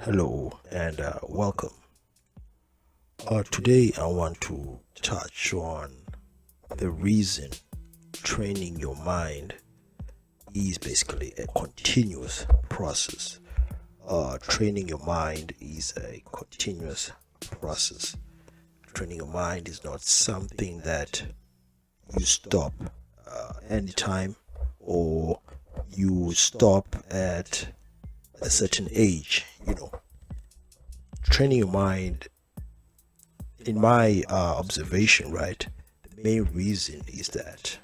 Hello and welcome. Today I want to touch on the reason training your mind is basically a continuous process. Training your mind is a continuous process. Training your mind is not something that you stop anytime or you stop at a certain age. Training your mind, in my observation, right, the main reason is that,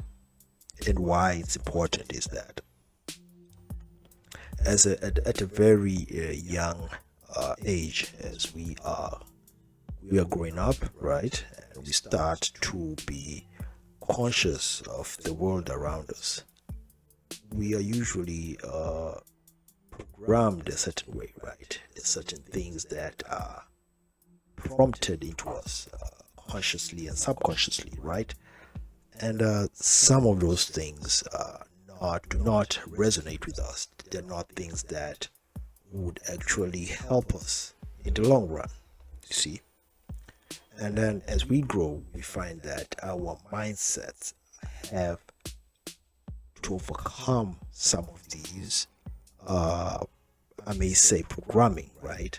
and why it's important is that at a very young age, as we are growing up, right, and we start to be conscious of the world around us, we are usually programmed a certain way, right? There's certain things that are prompted into us consciously and subconsciously, right? And some of those things do not resonate with us. They're not things that would actually help us in the long run, you see. And then as we grow, we find that our mindsets have to overcome some of these, I may say, programming, right?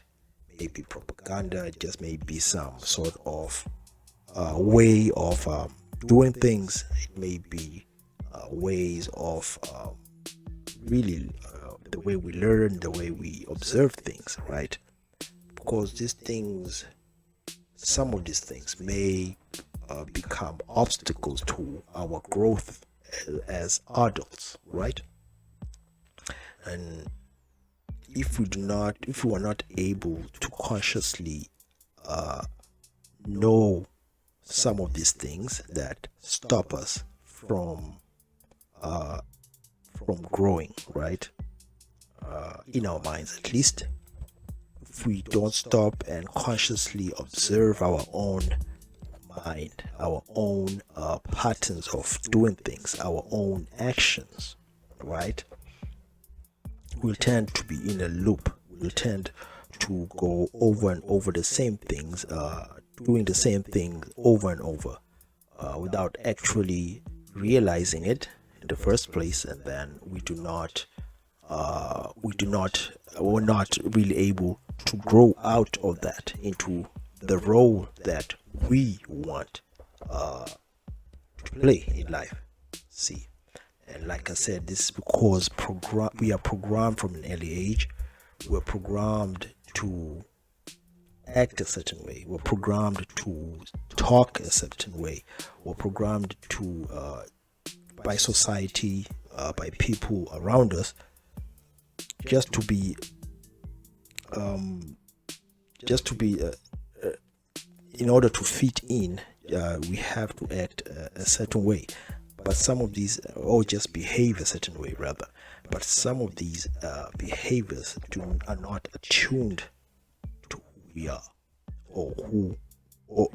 Maybe propaganda, just maybe some sort of way of doing things. It may be ways of really the way we learn, the way we observe things, right? Because some of these things may become obstacles to our growth as adults, right? And if we are not able to consciously know some of these things that stop us from growing, right, in our minds at least, if we don't stop and consciously observe our own mind, our own patterns of doing things, our own actions, right, we'll tend to be in a loop. We'll tend to go over and over the same things, doing the same thing over and over, without actually realizing it in the first place. And then we're not really able to grow out of that into the role that we want to play in life. See. And like I said, this is because we are programmed from an early age. We're programmed to act a certain way. We're programmed to talk a certain way. We're programmed to by society, by people around us, just to be in order to fit in. We have to act a certain way. But some of these, or just behave a certain way rather, but some of these behaviors are not attuned to who we are, or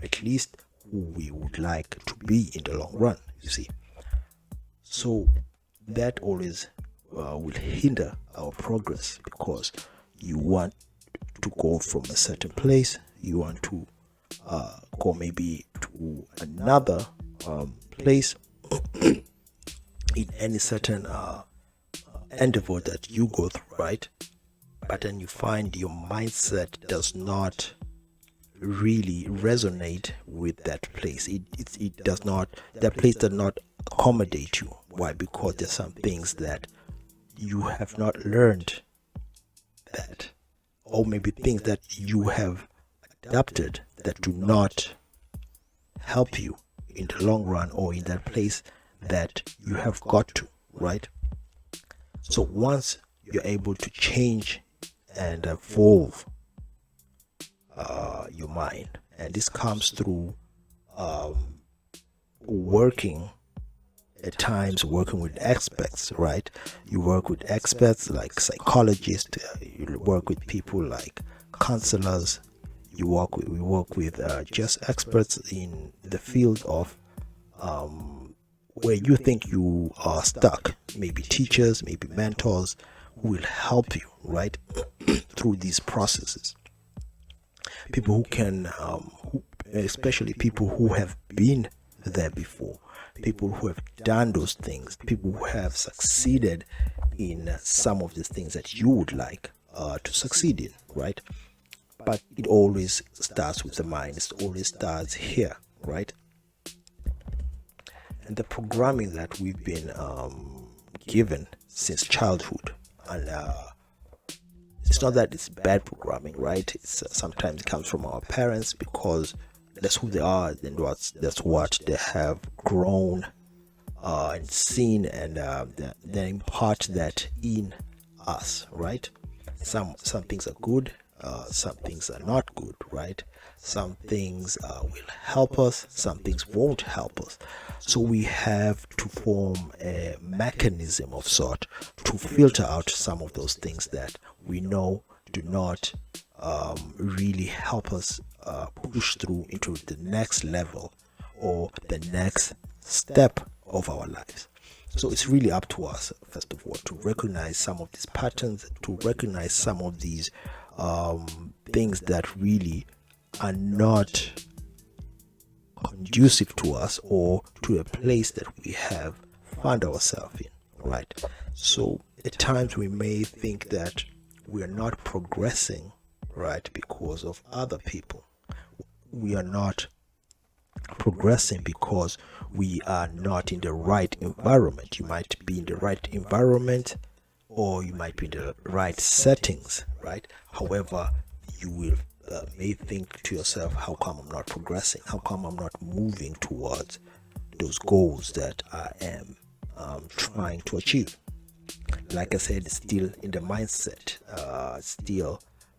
at least who we would like to be in the long run, you see. So that always will hinder our progress, because you want to go from a certain place, you want to go maybe to another place in any certain endeavor that you go through, right? But then you find your mindset does not really resonate with that place. It does not. That place does not accommodate you. Why? Because there's some things that you have not learned, that, or maybe things that you have adapted that do not help you in the long run, or in that place that you have got to, right? So once you're able to change and evolve your mind, and this comes through working working with experts, right? You work with experts like psychologists, you work with people like counselors, we work with just experts in the field of where you think you are stuck. Maybe teachers, maybe mentors who will help you, right? through these processes. People who can, especially people who have been there before, people who have done those things, people who have succeeded in some of the things that you would like to succeed in, right? But it always starts with the mind. It always starts here, right? And the programming that we've been given since childhood, and it's not that it's bad programming, right? It's sometimes it comes from our parents because that's who they are, and that's what they have grown and seen, and they impart that in us, right? Some things are good, some things are not good, right? Some things will help us, some things won't help us. So we have to form a mechanism of sort to filter out some of those things that we know do not really help us push through into the next level or the next step of our lives. So it's really up to us, first of all, to recognize some of these patterns, to recognize some of these things that really are not conducive to us or to a place that we have found ourselves in, right? So at times we may think that we are not progressing, right, because of other people. We are not progressing because we are not in the right environment. You might be in the right environment, or you might be in the right settings, right? However, you will may think to yourself, how come I'm not progressing? How come I'm not moving towards those goals that I am trying to achieve? Like I said, still in the mindset,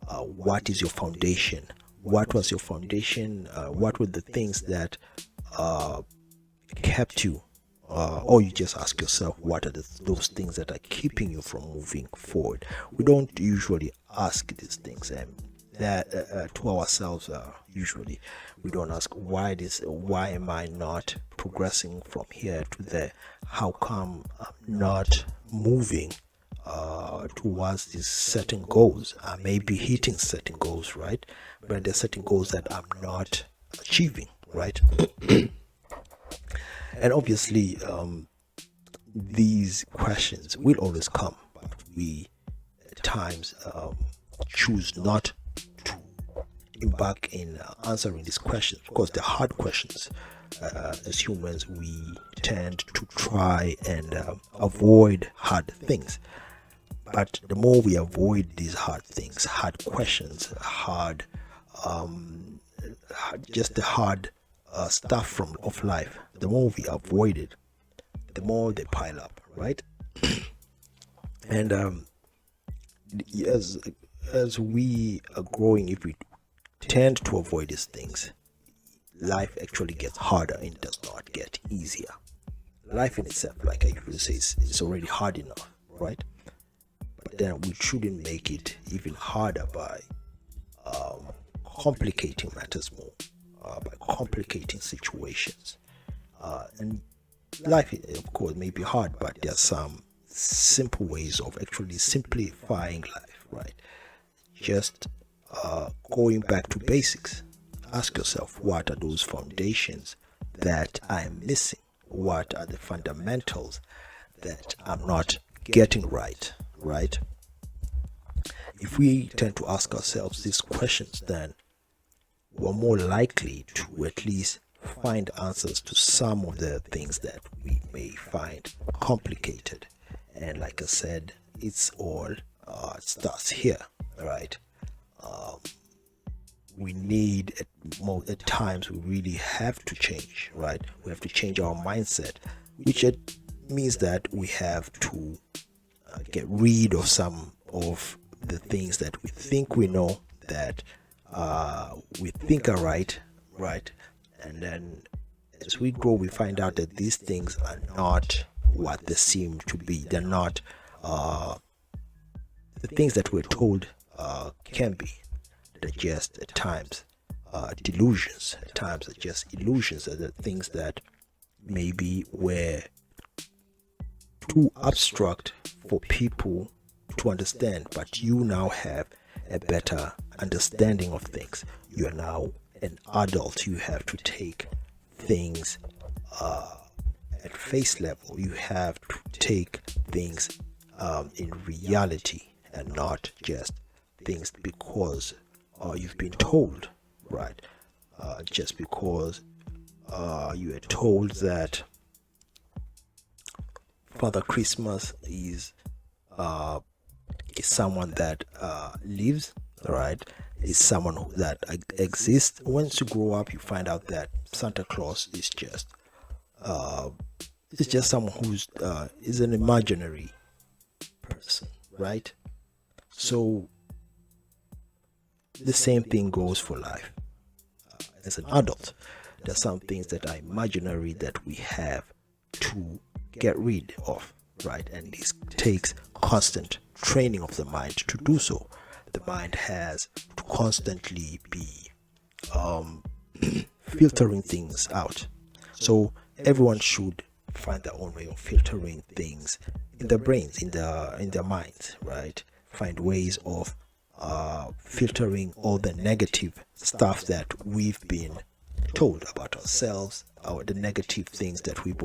what is your foundation? What was your foundation? What were the things that kept you? Or you just ask yourself, what are those things that are keeping you from moving forward? We don't usually ask these things, and that to ourselves. Usually, we don't ask why am I not progressing from here to there? How come I'm not moving towards these certain goals? I may be hitting certain goals, right? But there's certain goals that I'm not achieving, right? And obviously, these questions will always come, but we at times choose not to embark in answering these questions because they're hard questions. As humans, we tend to try and avoid hard things. But the more we avoid these hard things, hard questions, just the hard stuff of life, the more we avoid it, the more they pile up, right? And as we are growing, if we tend to avoid these things, life actually gets harder and does not get easier. Life in itself, like I usually say, is already hard enough, right? But then we shouldn't make it even harder by complicating matters more, by complicating situations. And life, of course, may be hard, but there are some simple ways of actually simplifying life, right? Just going back to basics. Ask yourself, what are those foundations that I am missing? What are the fundamentals that I'm not getting right? If we tend to ask ourselves these questions, then we're more likely to at least find answers to some of the things that we may find complicated. And like I said, it's all starts here, right? We need at times we really have to change, right? We have to change our mindset, which it means that we have to get rid of some of the things that we think we know, that we think are right, and then as we grow, we find out that these things are not what they seem to be. They're not the things that we're told can be. They're just at times delusions. At times they're just illusions. They're the things that maybe were too abstract for people to understand, but you now have a better understanding of things. You are now an adult. You have to take things at face level. You have to take things in reality, and not just things because you've been told, right? Just because you are told that Father Christmas is someone that lives, right? Is someone that exists. Once you grow up, you find out that Santa Claus is just someone who's is an imaginary person, right? So the same thing goes for life. As an adult, there are some things that are imaginary that we have to get rid of, right? And this takes constant training of the mind to do so. The mind has to constantly be filtering things out. So everyone should find their own way of filtering things in their brains, in their minds, right? Find ways of filtering all the negative stuff that we've been told about ourselves, or the negative things that we've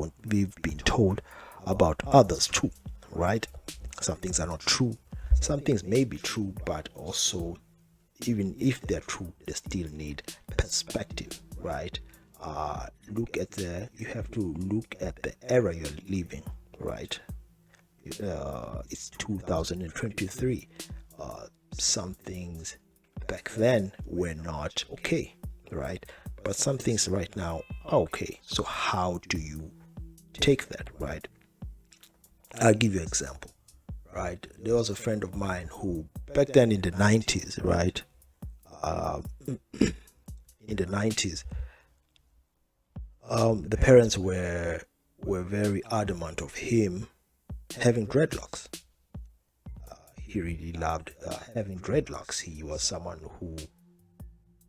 been told about others too, right? Some things are not true. Some things may be true, but also, even if they're true, they still need perspective, right? You have to look at the era you're living, right? It's 2023. Some things back then were not okay, right? But some things right now are okay. So how do you take that, right? I'll give you an example, right? There was a friend of mine who, back then in the 90s, right? In the 90s, the parents were very adamant of him having dreadlocks. He really loved having dreadlocks. He was someone who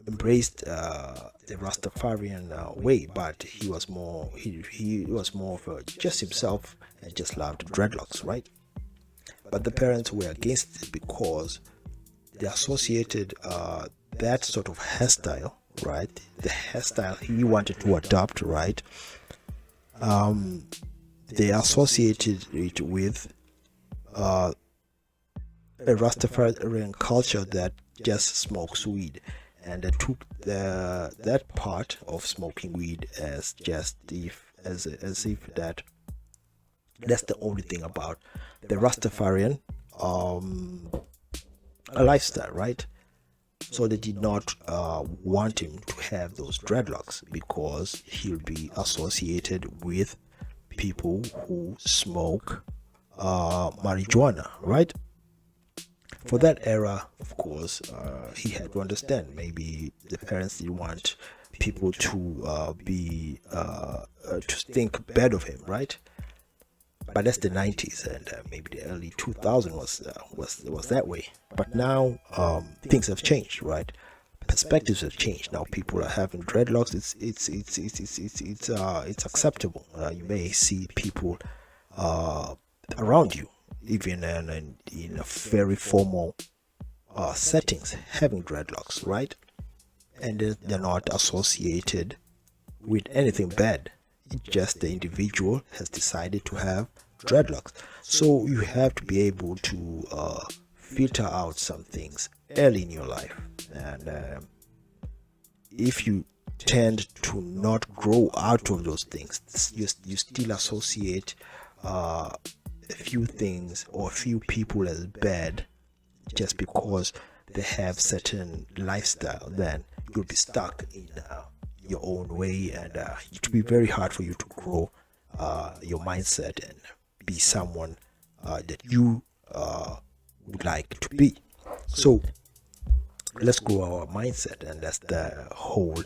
embraced the Rastafarian way, but he was more of just himself and just loved dreadlocks, right? But the parents were against it because they associated that sort of hairstyle, right? The hairstyle he wanted to adopt, right? They associated it with a Rastafarian culture that just smokes weed, and they took that part of smoking weed as if that's the only thing about the Rastafarian lifestyle, right? So they did not want him to have those dreadlocks because he'll be associated with people who smoke marijuana, right? For that era, of course, he had to understand. Maybe the parents didn't want people to think bad of him, right? But that's the 90s, and maybe the early 2000s was that way. But now things have changed, right? Perspectives have changed. Now people are having dreadlocks. It's acceptable. You may see people around you, even in a very formal settings, having dreadlocks, right? And they're not associated with anything bad. It's just the individual has decided to have dreadlocks. So you have to be able to filter out some things early in your life. And if you tend to not grow out of those things, you still associate a few things or a few people as bad just because they have certain lifestyle, then you'll be stuck in your own way, and it will be very hard for you to grow your mindset and be someone that you would like to be. So let's grow our mindset, and that's the whole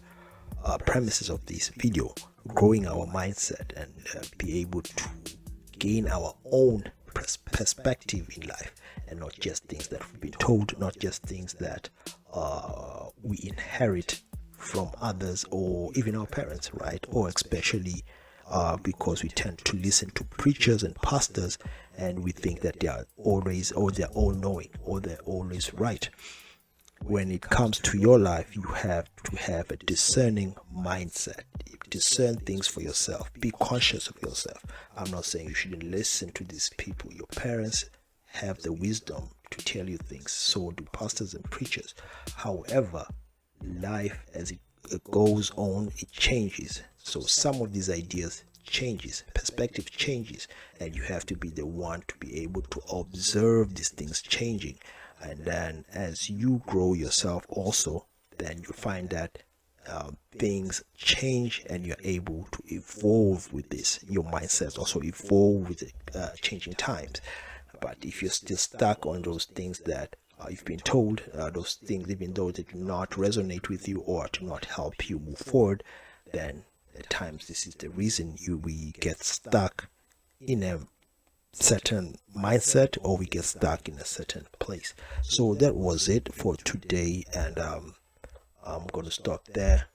premises of this video: growing our mindset and be able to gain our own perspective in life, and not just things that we've been told, not just things that we inherit from others or even our parents, right? Or especially because we tend to listen to preachers and pastors, and we think that they are always, or they're all knowing, or they're always right. when it comes to your life, you have to have a discerning mindset. Discern things for yourself. Be conscious of yourself. I'm not saying you shouldn't listen to these people. Your parents have the wisdom to tell you things. So do pastors and preachers. However, life as it goes on, it changes. So some of these ideas changes, perspective changes, and you have to be the one to be able to observe these things changing. And then as you grow yourself also, then you find that things change and you're able to evolve with this. Your mindset also evolve with the changing times. But if you're still stuck on those things that you've been told, those things, even though they do not resonate with you or do not help you move forward, then at times this is the reason we get stuck in a certain mindset, or we get stuck in a certain place. So that was it for today, and I'm going to stop there.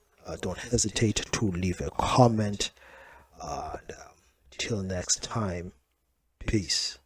Don't hesitate to leave a comment. Till next time, peace.